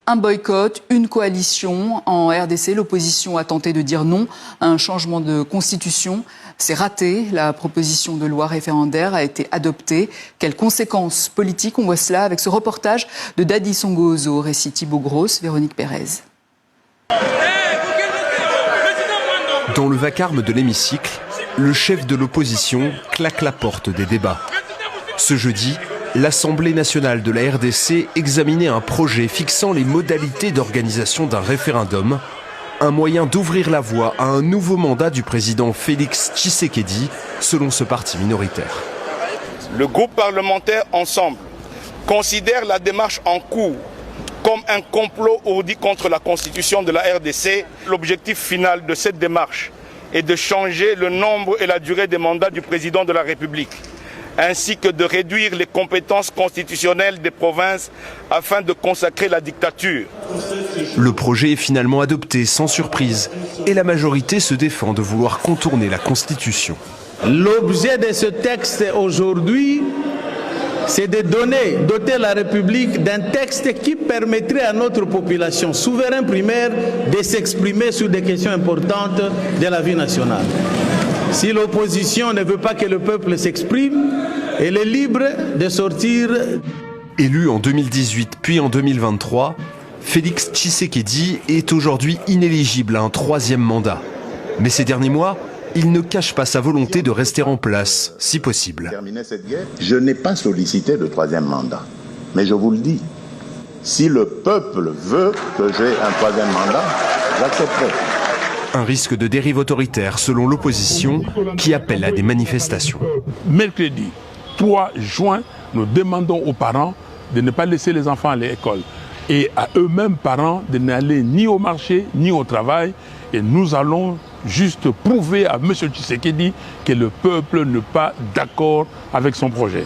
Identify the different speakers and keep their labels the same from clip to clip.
Speaker 1: Un boycott, une coalition. En RDC, l'opposition a tenté de dire non à un changement de constitution. C'est raté. La proposition de loi référendaire a été adoptée. Quelles conséquences politiques? On voit cela avec ce reportage de Dadi Songozo, récit Thibaut Grosse, Véronique Pérez.
Speaker 2: Dans le vacarme de l'hémicycle, le chef de l'opposition claque la porte des débats. Ce jeudi, l'Assemblée nationale de la RDC examinait un projet fixant les modalités d'organisation d'un référendum, un moyen d'ouvrir la voie à un nouveau mandat du président Félix Tshisekedi, selon ce parti minoritaire.
Speaker 3: Le groupe parlementaire Ensemble considère la démarche en cours comme un complot ourdi contre la constitution de la RDC. L'objectif final de cette démarche est de changer le nombre et la durée des mandats du président de la République, ainsi que de réduire les compétences constitutionnelles des provinces afin de consacrer la dictature.
Speaker 2: Le projet est finalement adopté sans surprise et la majorité se défend de vouloir contourner la Constitution.
Speaker 4: L'objet de ce texte aujourd'hui, c'est de doter la République d'un texte qui permettrait à notre population souveraine primaire de s'exprimer sur des questions importantes de la vie nationale. Si l'opposition ne veut pas que le peuple s'exprime, elle est libre de sortir.
Speaker 2: Élu en 2018 puis en 2023, Félix Tshisekedi est aujourd'hui inéligible à un troisième mandat. Mais ces derniers mois, il ne cache pas sa volonté de rester en place, si possible.
Speaker 5: Je n'ai pas sollicité le troisième mandat. Mais je vous le dis, si le peuple veut que j'ai un troisième mandat, j'accepterai.
Speaker 2: Un risque de dérive autoritaire selon l'opposition qui appelle à des manifestations.
Speaker 6: Mercredi 3 juin, nous demandons aux parents de ne pas laisser les enfants à l'école et à eux-mêmes parents de n'aller ni au marché ni au travail. Et nous allons juste prouver à M. Tshisekedi que le peuple n'est pas d'accord avec son projet.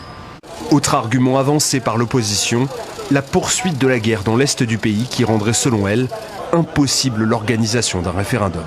Speaker 2: Autre argument avancé par l'opposition, la poursuite de la guerre dans l'est du pays qui rendrait selon elle impossible l'organisation d'un référendum.